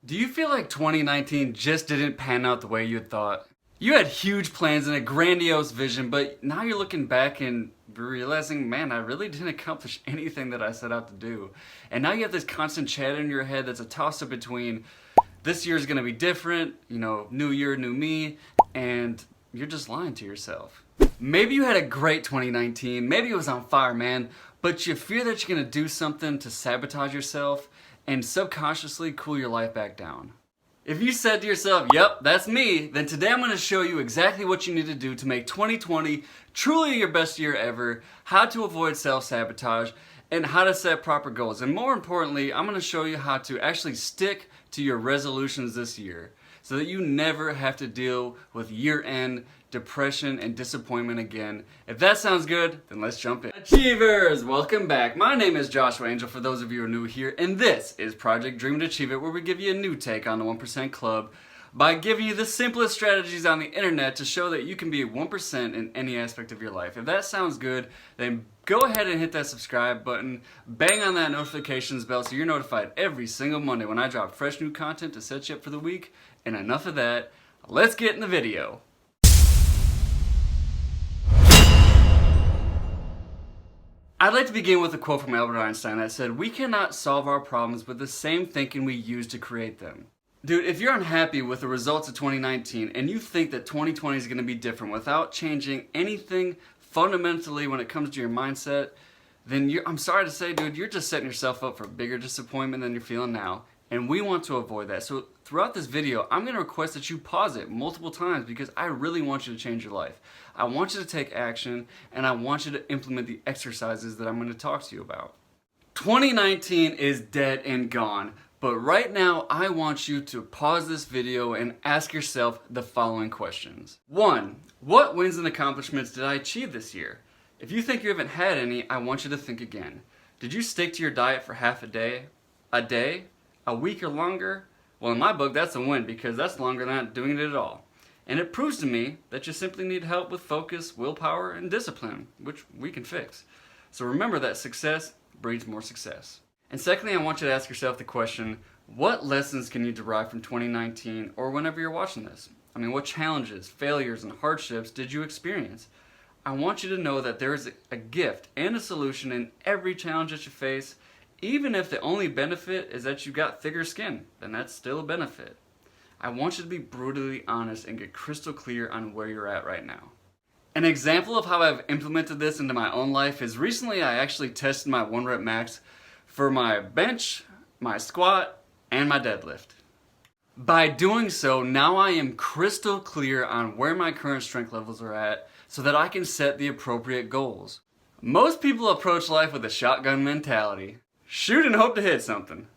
Do you feel like 2019 just didn't pan out the way you had thought? You had huge plans and a grandiose vision, but now you're looking back and realizing, man, I really didn't accomplish anything that I set out to do. And now you have this constant chatter in your head that's a toss-up between this year's gonna be different, new year, new me, and you're just lying to yourself. Maybe you had a great 2019, maybe it was on fire, man, but you fear that you're gonna do something to sabotage yourself and subconsciously cool your life back down. If you said to yourself, yep, that's me, then today I'm going to show you exactly what you need to do to make 2020 truly your best year ever, how to avoid self-sabotage, and how to set proper goals. And more importantly, I'm going to show you how to actually stick to your resolutions this year so that you never have to deal with year-end depression and disappointment again. If that sounds good, then let's jump in. Achievers, welcome back. My name is Joshua Angel for those of you who are new here, and this is Project Dream and Achieve It, where we give you a new take on the 1% Club by giving you the simplest strategies on the internet to show that you can be 1% in any aspect of your life. If that sounds good, then go ahead and hit that subscribe button, bang on that notifications bell so you're notified every single Monday when I drop fresh new content to set you up for the week. And enough of that, let's get in the video. I'd like to begin with a quote from Albert Einstein that said, "We cannot solve our problems with the same thinking we use to create them." Dude, if you're unhappy with the results of 2019 and you think that 2020 is going to be different without changing anything fundamentally when it comes to your mindset, then I'm sorry to say, dude, you're just setting yourself up for bigger disappointment than you're feeling now. And we want to avoid that. So throughout this video, I'm going to request that you pause it multiple times because I really want you to change your life. I want you to take action and I want you to implement the exercises that I'm going to talk to you about. 2019 is dead and gone, but right now I want you to pause this video and ask yourself the following questions. 1. What wins and accomplishments did I achieve this year? If you think you haven't had any, I want you to think again. Did you stick to your diet for half a day? A week or longer? Well, in my book, that's a win because that's longer than not doing it at all. And it proves to me that you simply need help with focus, willpower, and discipline, which we can fix. So remember that success breeds more success. And secondly, I want you to ask yourself the question, what lessons can you derive from 2019 or whenever you're watching this? I mean, what challenges, failures, and hardships did you experience? I want you to know that there is a gift and a solution in every challenge that you face. Even if the only benefit is that you got thicker skin, then that's still a benefit. I want you to be brutally honest and get crystal clear on where you're at right now. An example of how I've implemented this into my own life is recently I actually tested my 1 rep max for my bench, my squat, and my deadlift. By doing so, now I am crystal clear on where my current strength levels are at so that I can set the appropriate goals. Most people approach life with a shotgun mentality. Shoot and hope to hit something.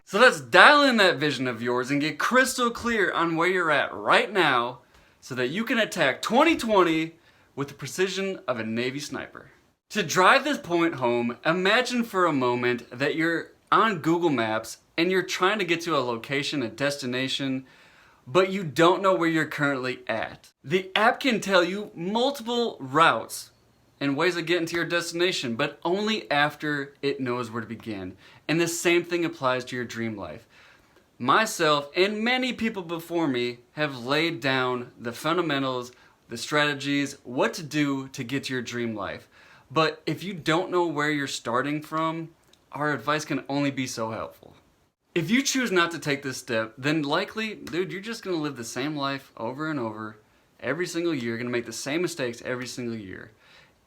So let's dial in that vision of yours and get crystal clear on where you're at right now so that you can attack 2020 with the precision of a Navy sniper. To drive this point home, imagine for a moment that you're on Google Maps and you're trying to get to a location, a destination, but you don't know where you're currently at. The app can tell you multiple routes and ways of getting to your destination, but only after it knows where to begin. And the same thing applies to your dream life. Myself and many people before me have laid down the fundamentals, the strategies, what to do to get to your dream life. But if you don't know where you're starting from, our advice can only be so helpful. If you choose not to take this step, then likely, dude, you're just gonna live the same life over and over every single year. You're gonna make the same mistakes every single year.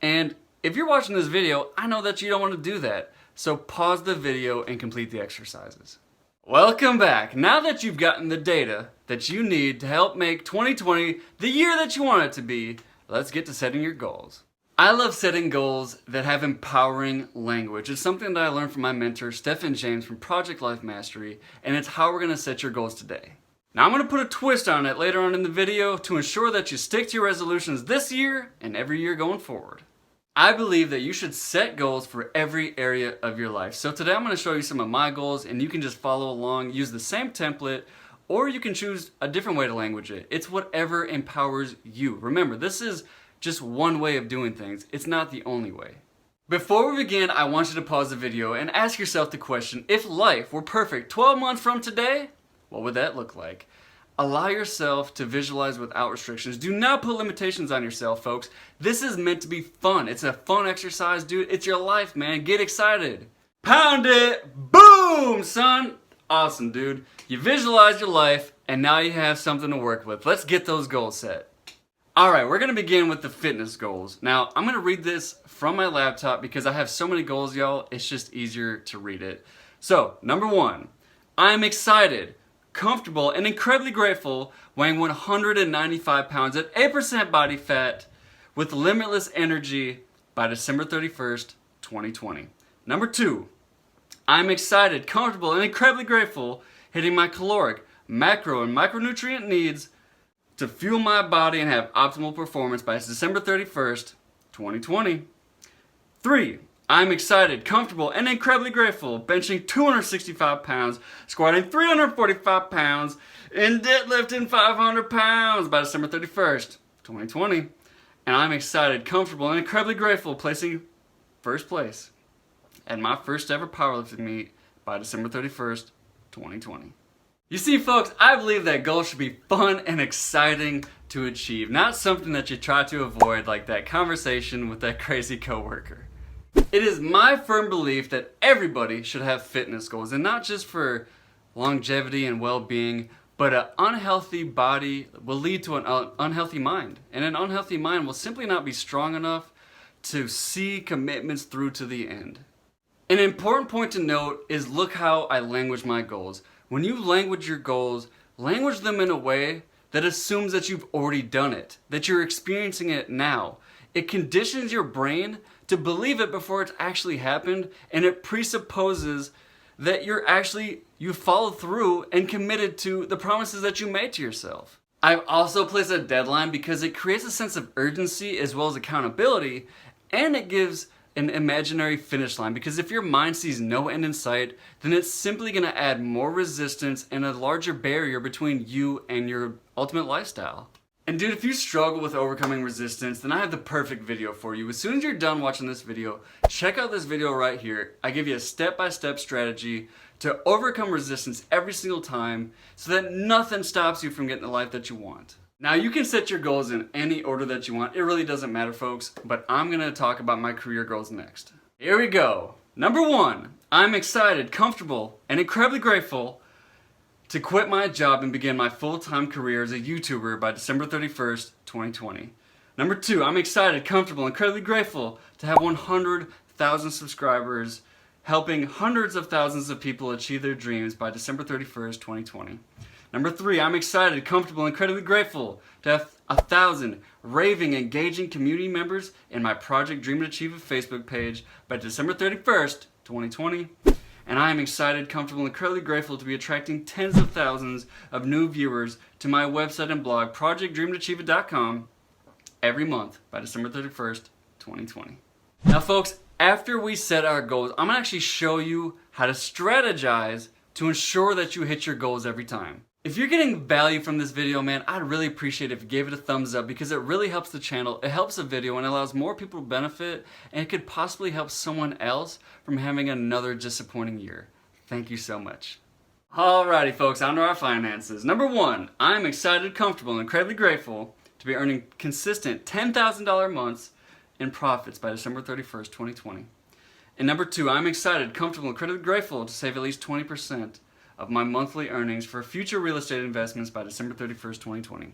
And if you're watching this video, I know that you don't want to do that. So pause the video and complete the exercises. Welcome back. Now that you've gotten the data that you need to help make 2020 the year that you want it to be, let's get to setting your goals. I love setting goals that have empowering language. It's something that I learned from my mentor, Stephen James from Project Life Mastery, and it's how we're going to set your goals today. Now I'm going to put a twist on it later on in the video to ensure that you stick to your resolutions this year and every year going forward. I believe that you should set goals for every area of your life. So today I'm going to show you some of my goals and you can just follow along, use the same template, or you can choose a different way to language it. It's whatever empowers you. Remember, this is just one way of doing things. It's not the only way. Before we begin, I want you to pause the video and ask yourself the question, if life were perfect 12 months from today, what would that look like? Allow yourself to visualize without restrictions. Do not put limitations on yourself, folks. This is meant to be fun. It's a fun exercise, dude. It's your life, man. Get excited. Pound it. Boom, son. Awesome, dude. You visualize your life, and now you have something to work with. Let's get those goals set. Alright, we're going to begin with the fitness goals. Now, I'm going to read this from my laptop because I have so many goals, y'all. It's just easier to read it. So, number 1, I'm excited, comfortable, and incredibly grateful, weighing 195 pounds at 8% body fat with limitless energy by December 31st, 2020. Number 2, I'm excited, comfortable, and incredibly grateful, hitting my caloric, macro, and micronutrient needs to fuel my body and have optimal performance by December 31st, 2020. 3, I'm excited, comfortable, and incredibly grateful, benching 265 pounds, squatting 345 pounds, and deadlifting 500 pounds by December 31st, 2020. And I'm excited, comfortable, and incredibly grateful, placing first place at my first ever powerlifting meet by December 31st, 2020. You see, folks, I believe that goals should be fun and exciting to achieve, not something that you try to avoid like that conversation with that crazy coworker. It is my firm belief that everybody should have fitness goals, and not just for longevity and well-being, but an unhealthy body will lead to an unhealthy mind, and an unhealthy mind will simply not be strong enough to see commitments through to the end. An important point to note is look how I language my goals. When you language your goals, language them in a way that assumes that you've already done it, that you're experiencing it now. It conditions your brain to believe it before it's actually happened, and it presupposes that you followed through and committed to the promises that you made to yourself. I've also placed a deadline because it creates a sense of urgency as well as accountability, and it gives an imaginary finish line, because if your mind sees no end in sight, then it's simply going to add more resistance and a larger barrier between you and your ultimate lifestyle. And dude, if you struggle with overcoming resistance, then I have the perfect video for you. As soon as you're done watching this video, check out this video right here. I give you a step-by-step strategy to overcome resistance every single time so that nothing stops you from getting the life that you want. Now, you can set your goals in any order that you want. It really doesn't matter, folks, but I'm going to talk about my career goals next. Here we go. Number 1, I'm excited, comfortable, and incredibly grateful to quit my job and begin my full-time career as a YouTuber by December 31st, 2020. Number 2, I'm excited, comfortable, and incredibly grateful to have 100,000 subscribers, helping hundreds of thousands of people achieve their dreams by December 31st, 2020. Number 3, I'm excited, comfortable, and incredibly grateful to have 1,000 raving, engaging community members in my Project Dream and Achieve It Facebook page by December 31st, 2020. And I am excited, comfortable, and incredibly grateful to be attracting tens of thousands of new viewers to my website and blog, ProjectDreamToAchieveIt.com, every month by December 31st, 2020. Now, folks, after we set our goals, I'm going to actually show you how to strategize to ensure that you hit your goals every time. If you're getting value from this video, man, I'd really appreciate it if you gave it a thumbs up, because it really helps the channel, it helps the video, and allows more people to benefit, and it could possibly help someone else from having another disappointing year. Thank you so much. Alrighty, folks, on to our finances. Number 1, I'm excited, comfortable, and incredibly grateful to be earning consistent $10,000 months in profits by December 31st, 2020. And number 2, I'm excited, comfortable, and incredibly grateful to save at least 20% of my monthly earnings for future real estate investments by December 31st, 2020.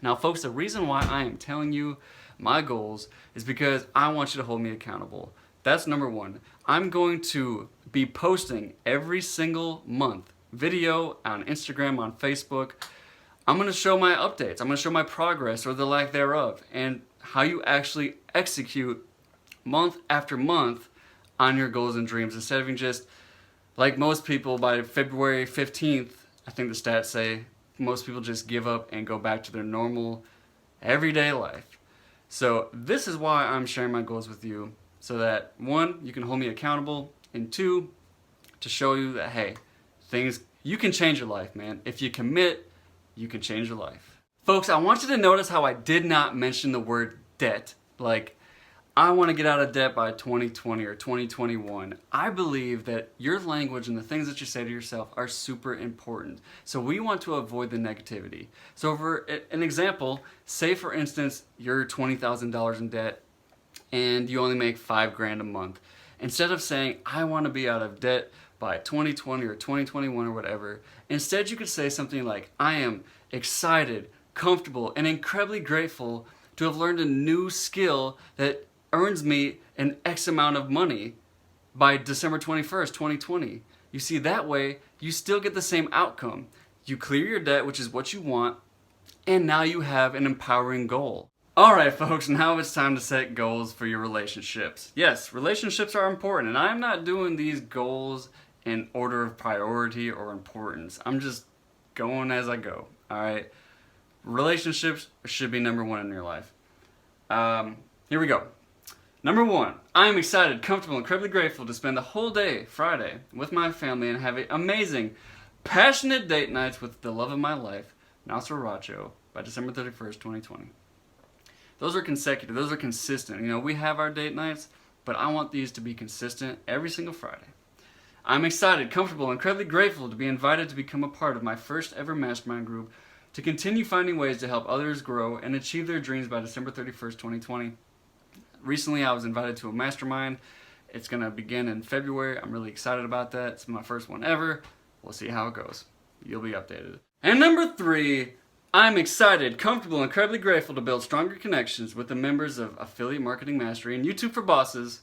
Now, folks, the reason why I am telling you my goals is because I want you to hold me accountable. That's number 1. I'm going to be posting every single month video on Instagram, on Facebook. I'm going to show my updates. I'm going to show my progress or the lack thereof, and how you actually execute month after month on your goals and dreams, instead of just, like most people, by February 15th, I think the stats say, most people just give up and go back to their normal, everyday life. So this is why I'm sharing my goals with you, so that 1, you can hold me accountable, and 2, to show you that, hey, you can change your life, man. If you commit, you can change your life. Folks, I want you to notice how I did not mention the word debt. Like, I want to get out of debt by 2020 or 2021. I believe that your language and the things that you say to yourself are super important. So we want to avoid the negativity. So for an example, say for instance, you're $20,000 in debt and you only make $5,000 a month. Instead of saying, I want to be out of debt by 2020 or 2021 or whatever, instead you could say something like, I am excited, comfortable, and incredibly grateful to have learned a new skill that earns me an X amount of money by December 21st, 2020. You see, that way, you still get the same outcome. You clear your debt, which is what you want, and now you have an empowering goal. Alright folks, now it's time to set goals for your relationships. Yes, relationships are important, and I'm not doing these goals in order of priority or importance. I'm just going as I go, alright? Relationships should be number one in your life. Here we go. Number one, I am excited, comfortable, incredibly grateful to spend the whole day, Friday, with my family and have amazing, passionate date nights with the love of my life, Nasser Racho, by December 31st, 2020. Those are consecutive, those are consistent. You know, we have our date nights, but I want these to be consistent every single Friday. I'm excited, comfortable, incredibly grateful to be invited to become a part of my first ever mastermind group to continue finding ways to help others grow and achieve their dreams by December 31st, 2020. Recently, I was invited to a mastermind. It's going to begin in February. I'm really excited about that. It's my first one ever. We'll see how it goes. You'll be updated. And number three, I'm excited, comfortable, incredibly grateful to build stronger connections with the members of Affiliate Marketing Mastery and YouTube for Bosses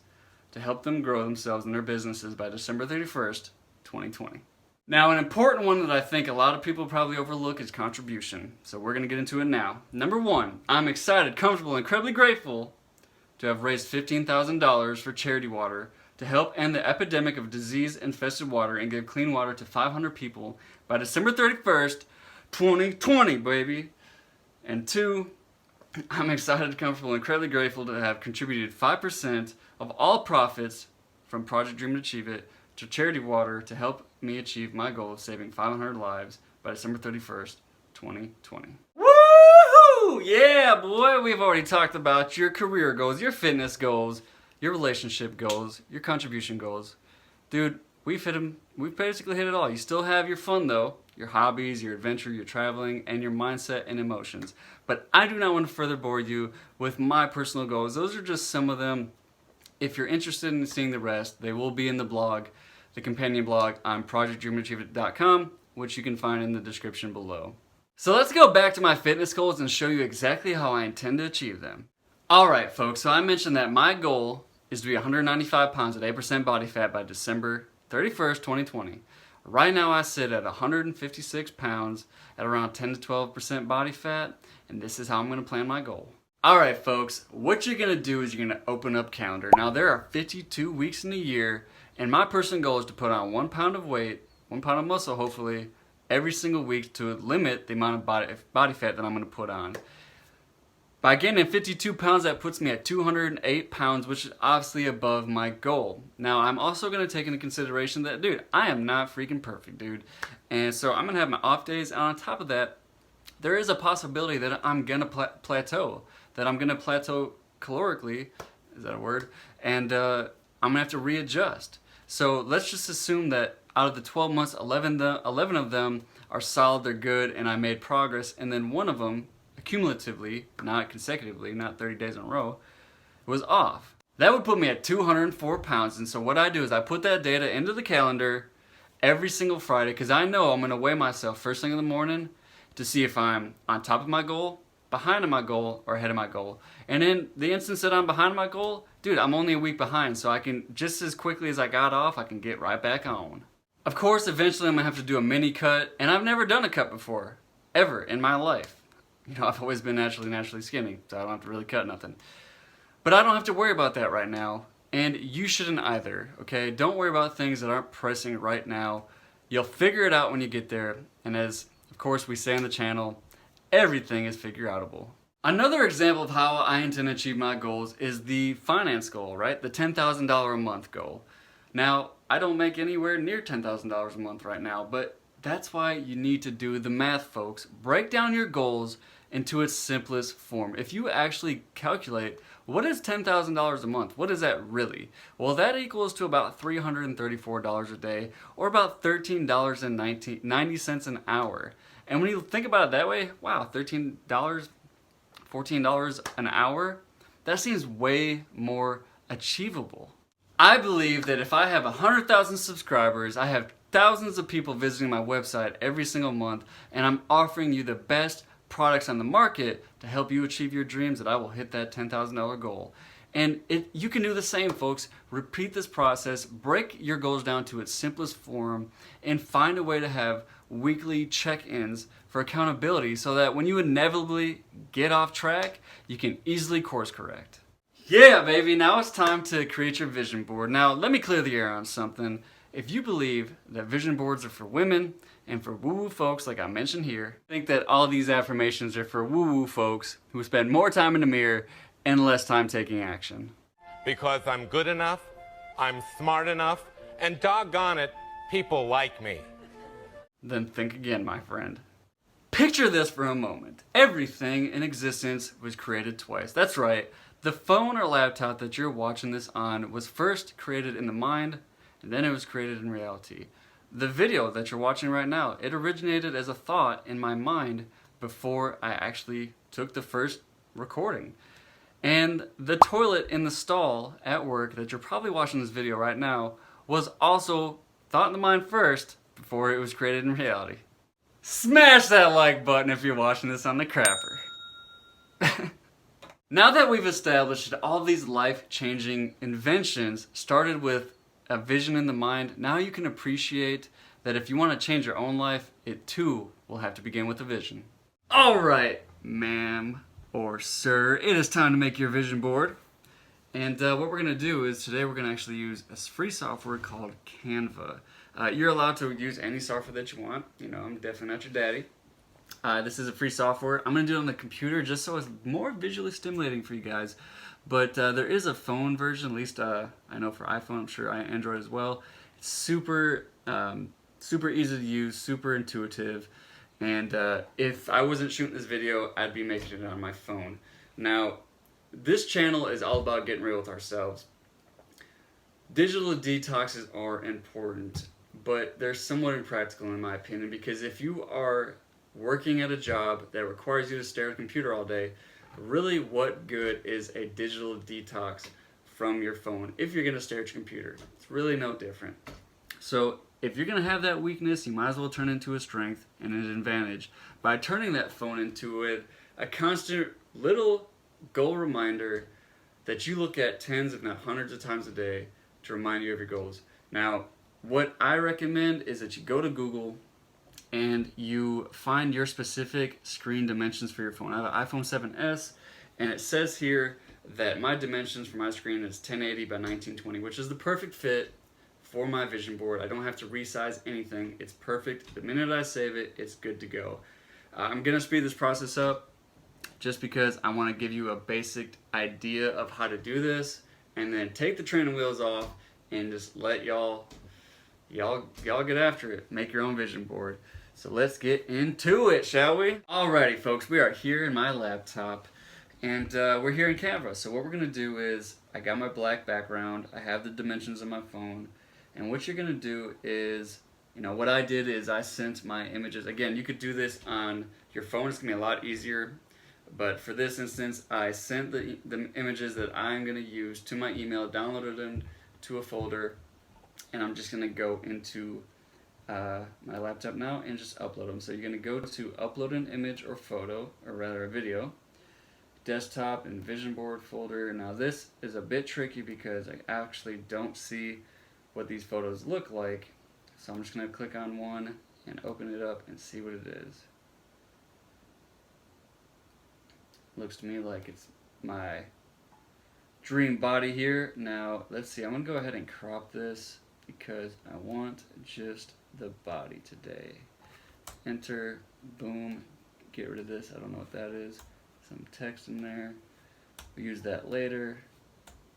to help them grow themselves and their businesses by December 31st, 2020. Now, an important one that I think a lot of people probably overlook is contribution. So we're going to get into it now. Number one, I'm excited, comfortable, incredibly grateful to have raised $15,000 for Charity Water to help end the epidemic of disease-infested water and give clean water to 500 people by December 31st, 2020, baby. And two, I'm excited, comfortable, incredibly grateful to have contributed 5% of all profits from Project Dream to Achieve It to Charity Water to help me achieve my goal of saving 500 lives by December 31st, 2020. Woohoo! Yeah, boy, we've already talked about your career goals, your fitness goals, your relationship goals, your contribution goals. Dude, we've hit them. We've basically hit it all. You still have your fun though, your hobbies, your adventure, your traveling, and your mindset and emotions. But I do not want to further bore you with my personal goals. Those are just some of them. If you're interested in seeing the rest, they will be in the blog, the companion blog on projectdreamachievement.com, which you can find in the description below. So let's go back to my fitness goals and show you exactly how I intend to achieve them. Alright folks, so I mentioned that my goal is to be 195 pounds at 8% body fat by December 31st, 2020. Right now I sit at 156 pounds at around 10 to 12% body fat, and this is how I'm going to plan my goal. Alright folks, what you're going to do is you're going to open up calendar. Now there are 52 weeks in a year, and my personal goal is to put on 1 pound of weight, 1 pound of muscle hopefully, every single week to limit the amount of body fat that I'm going to put on. By gaining 52 pounds, that puts me at 208 pounds, which is obviously above my goal. Now, I'm also going to take into consideration that, dude, I am not freaking perfect, dude. And so I'm going to have my off days, and on top of that, there is a possibility that I'm going to plateau, that I'm going to plateau calorically, is that a word? And I'm going to have to readjust. So let's just assume that out of the 12 months, 11 of them are solid, they're good, and I made progress, and then one of them, cumulatively, not consecutively, not 30 days in a row, was off. That would put me at 204 pounds, and so what I do is I put that data into the calendar every single Friday, because I know I'm going to weigh myself first thing in the morning to see if I'm on top of my goal, behind my goal, or ahead of my goal. And in the instance that I'm behind my goal, dude, I'm only a week behind, so I can, just as quickly as I got off, I can get right back on. Of course, eventually I'm going to have to do a mini cut, and I've never done a cut before, ever in my life. You know, I've always been naturally skinny, so I don't have to really cut nothing. But I don't have to worry about that right now, and you shouldn't either, okay? Don't worry about things that aren't pressing right now. You'll figure it out when you get there, and as, of course, we say on the channel, everything is figure-outable. Another example of how I intend to achieve my goals is the finance goal, right? The $10,000 a month goal. Now, I don't make anywhere near $10,000 a month right now, but that's why you need to do the math, folks. Break down your goals into its simplest form. If you actually calculate What is $10,000 a month? What is that really? Well, that equals to about $334 a day, or about $13.90 an hour. And when you think about it that way, wow, $13, $14 an hour, that seems way more achievable. I believe that if I have 100,000 subscribers, I have thousands of people visiting my website every single month, and I'm offering you the best products on the market to help you achieve your dreams, that I will hit that $10,000 goal. And you can do the same, folks. Repeat this process, break your goals down to its simplest form, and find a way to have weekly check-ins for accountability so that when you inevitably get off track, you can easily course correct. Yeah, baby, now it's time to create your vision board. Now, let me clear the air on something. If you believe that vision boards are for women and for woo-woo folks like I mentioned here, I think that all these affirmations are for woo-woo folks who spend more time in the mirror and less time taking action. Because I'm good enough, I'm smart enough, and doggone it, people like me. Then think again, my friend. Picture this for a moment. Everything in existence was created twice. That's right. The phone or laptop that you're watching this on was first created in the mind, and then it was created in reality. The video that you're watching right now, it originated as a thought in my mind before I actually took the first recording. And the toilet in the stall at work that you're probably watching this video right now was also thought in the mind first before it was created in reality. Smash that like button if you're watching this on the crapper. Now that we've established that all these life-changing inventions started with a vision in the mind, now you can appreciate that if you want to change your own life, it too will have to begin with a vision. Alright, ma'am or sir, it is time to make your vision board. And what we're going to do is today we're going to actually use a free software called Canva. You're allowed to use any software that you want. You know, I'm definitely not your daddy. This is a free software. I'm going to do it on the computer just so it's more visually stimulating for you guys. But there is a phone version, at least I know for iPhone, I'm sure Android as well. It's super easy to use, super intuitive. And if I wasn't shooting this video, I'd be making it on my phone. Now, this channel is all about getting real with ourselves. Digital detoxes are important, but they're somewhat impractical in my opinion, because if you are working at a job that requires you to stare at a computer all day, really what good is a digital detox from your phone if you're going to stare at your computer? It's really no different. So if you're going to have that weakness, you might as well turn it into a strength and an advantage by turning that phone into a constant little goal reminder that you look at tens if not hundreds of times a day to remind you of your goals. Now, what I recommend is that you go to Google and you find your specific screen dimensions for your phone. I have an iPhone 7s, and it says here that my dimensions for my screen is 1080 by 1920, which is the perfect fit for my vision board. I don't have to resize anything. It's perfect. The minute I save it, it's good to go. I'm going to speed this process up just because I want to give you a basic idea of how to do this, and then take the training wheels off and just let y'all get after it. Make your own vision board. So let's get into it, shall we? Alrighty, folks, we are here in my laptop, and we're here in Canva. So what we're gonna do is, I got my black background, I have the dimensions on my phone, and what you're gonna do is, what I did is I sent my images. Again, you could do this on your phone, it's gonna be a lot easier, but for this instance, I sent the images that I'm gonna use to my email, downloaded them to a folder, and I'm just gonna go into my laptop now and just upload them. So you're going to go to upload an image or photo, or rather a video, desktop and vision board folder. Now this is a bit tricky because I actually don't see what these photos look like. So I'm just going to click on one and open it up and see what it is. Looks to me like it's my dream body here. Now let's see, I'm going to go ahead and crop this because I want just the body today. Enter, boom, get rid of this, I don't know what that is. Some text in there, we'll use that later,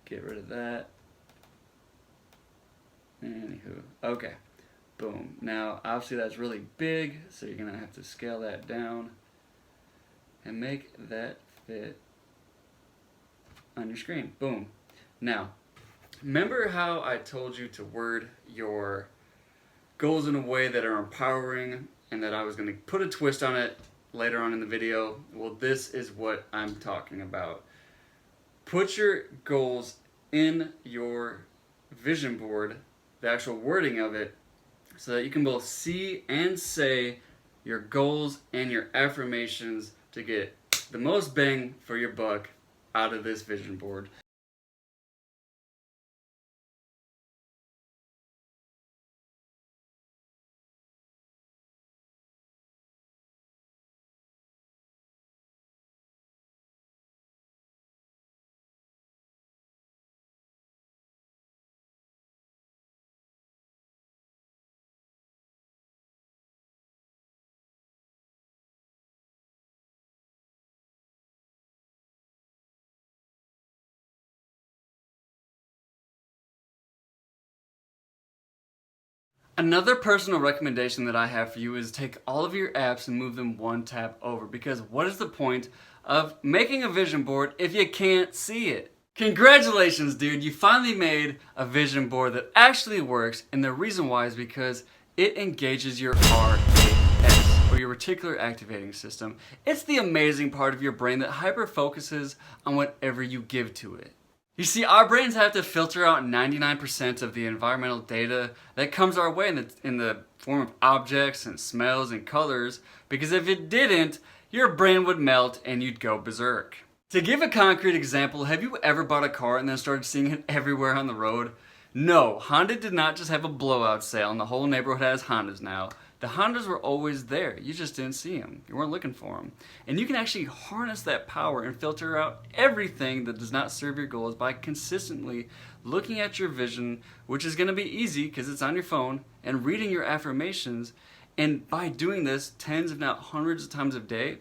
get rid of that. Anywho, okay, boom. Now obviously that's really big, so you're gonna have to scale that down and make that fit on your screen. Boom. Now, remember how I told you to word your goals in a way that are empowering and that I was going to put a twist on it later on in the video? Well, this is what I'm talking about. Put your goals in your vision board, the actual wording of it, so that you can both see and say your goals and your affirmations to get the most bang for your buck out of this vision board. Another personal recommendation that I have for you is take all of your apps and move them one tab over, because what is the point of making a vision board if you can't see it? Congratulations, dude, you finally made a vision board that actually works, and the reason why is because it engages your RAS, or your reticular activating system. It's the amazing part of your brain that hyper focuses on whatever you give to it. You see, our brains have to filter out 99% of the environmental data that comes our way in the form of objects and smells and colors, because if it didn't, your brain would melt and you'd go berserk. To give a concrete example, have you ever bought a car and then started seeing it everywhere on the road? No, Honda did not just have a blowout sale and the whole neighborhood has Hondas now. The Hondas were always there, you just didn't see them. You weren't looking for them. And you can actually harness that power and filter out everything that does not serve your goals by consistently looking at your vision, which is going to be easy because it's on your phone, and reading your affirmations. And by doing this tens if not hundreds of times a day,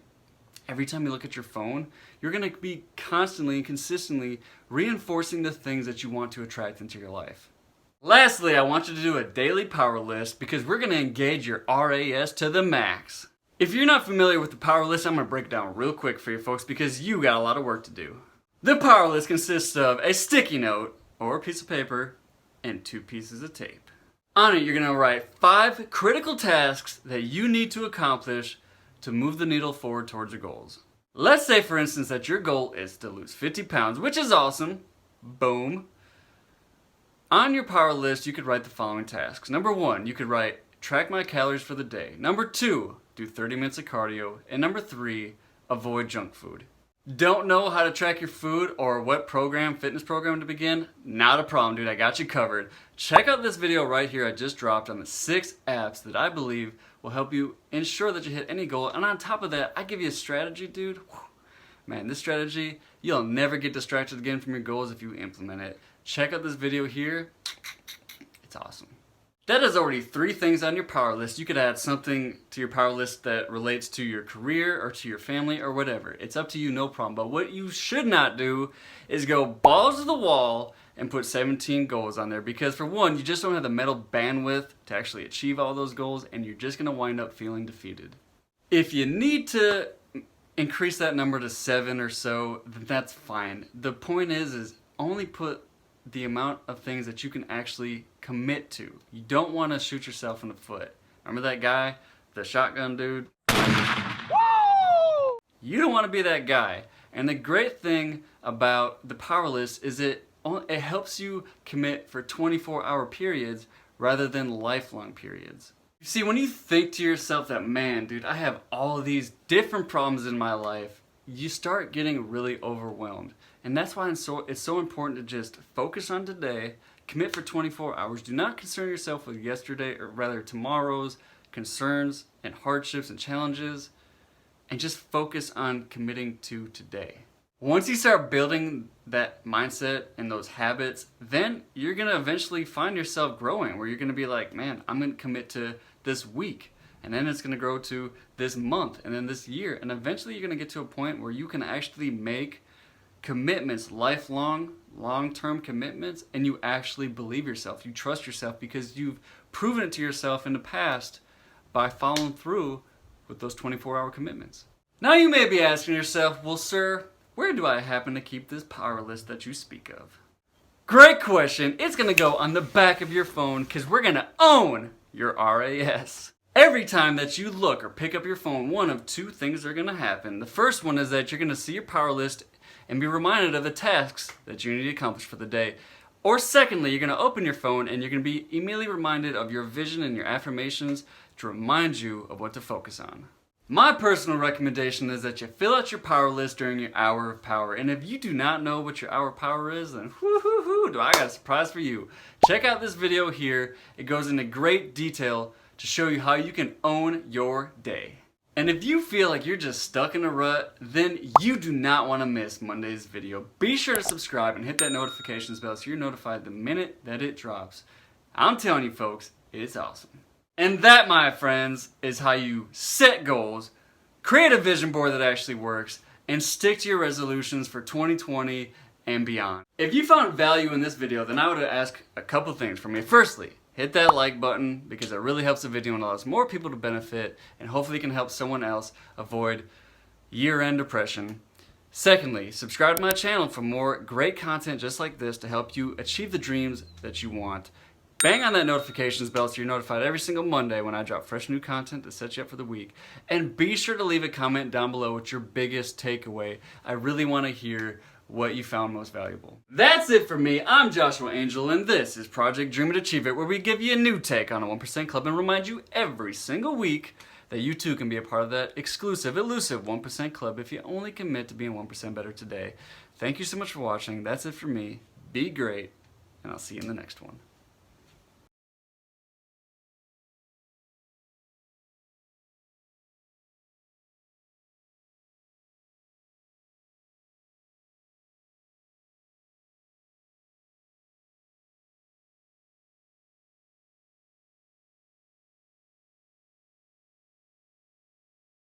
every time you look at your phone, you're going to be constantly and consistently reinforcing the things that you want to attract into your life. Lastly, I want you to do a daily power list, because we're going to engage your RAS to the max. If you're not familiar with the power list, I'm going to break it down real quick for you folks, because you got a lot of work to do. The power list consists of a sticky note or a piece of paper and 2 pieces of tape. On it, you're going to write 5 critical tasks that you need to accomplish to move the needle forward towards your goals. Let's say, for instance, that your goal is to lose 50 pounds, which is awesome. Boom. On your power list, you could write the following tasks. Number 1, you could write, track my calories for the day. Number 2, do 30 minutes of cardio. And number 3, avoid junk food. Don't know how to track your food or what fitness program to begin? Not a problem, dude. I got you covered. Check out this video right here I just dropped on the 6 apps that I believe will help you ensure that you hit any goal. And on top of that, I give you a strategy, dude. Man, this strategy, you'll never get distracted again from your goals if you implement it. Check out this video here. It's awesome. That is already 3 things on your power list. You could add something to your power list that relates to your career or to your family or whatever. It's up to you, no problem. But what you should not do is go balls to the wall and put 17 goals on there, because for one, you just don't have the mental bandwidth to actually achieve all those goals, and you're just going to wind up feeling defeated. If you need to increase that number to 7 or so, then that's fine. The point is only put the amount of things that you can actually commit to. You don't want to shoot yourself in the foot. Remember that guy, the shotgun dude? Woo! You don't want to be that guy. And the great thing about the power list is it helps you commit for 24-hour periods rather than lifelong periods. You see, when you think to yourself that, man, dude, I have all of these different problems in my life, you start getting really overwhelmed. And that's why it's so important to just focus on today, commit for 24 hours. Do not concern yourself with yesterday, or rather tomorrow's concerns and hardships and challenges, and just focus on committing to today. Once you start building that mindset and those habits, then you're going to eventually find yourself growing, where you're going to be like, man, I'm going to commit to this week. And then it's going to grow to this month and then this year. And eventually you're going to get to a point where you can actually make commitments, lifelong, long-term commitments, and you actually believe yourself. You trust yourself because you've proven it to yourself in the past by following through with those 24-hour commitments. Now you may be asking yourself, well, sir, Where do I happen to keep this power list that you speak of? Great question. It's going to go on the back of your phone because we're going to own your RAS. Every time that you look or pick up your phone, one of two things are going to happen. The first one is that you're going to see your power list and be reminded of the tasks that you need to accomplish for the day. Or secondly, you're going to open your phone and you're going to be immediately reminded of your vision and your affirmations to remind you of what to focus on. My personal recommendation is that you fill out your power list during your hour of power. And if you do not know what your hour of power is, then do I got a surprise for you. Check out this video here. It goes into great detail to show you how you can own your day. And if you feel like you're just stuck in a rut, then you do not want to miss Monday's video. Be sure to subscribe and hit that notifications bell so you're notified the minute that it drops. I'm telling you folks, it's awesome. And that, my friends, is how you set goals, create a vision board that actually works, and stick to your resolutions for 2020 and beyond. If you found value in this video, then I would ask a couple things from you. Firstly, hit that like button because it really helps the video and allows more people to benefit and hopefully can help someone else avoid year-end depression. Secondly, subscribe to my channel for more great content just like this to help you achieve the dreams that you want. Bang on that notifications bell so you're notified every single Monday when I drop fresh new content to set you up for the week. And be sure to leave a comment down below with your biggest takeaway. I really want to hear what you found most valuable. That's it for me. I'm Joshua Angel, and this is Project Dream and Achieve It, where we give you a new take on a 1% Club and remind you every single week that you too can be a part of that exclusive, elusive 1% Club if you only commit to being 1% better today. Thank you so much for watching. That's it for me. Be great, and I'll see you in the next one.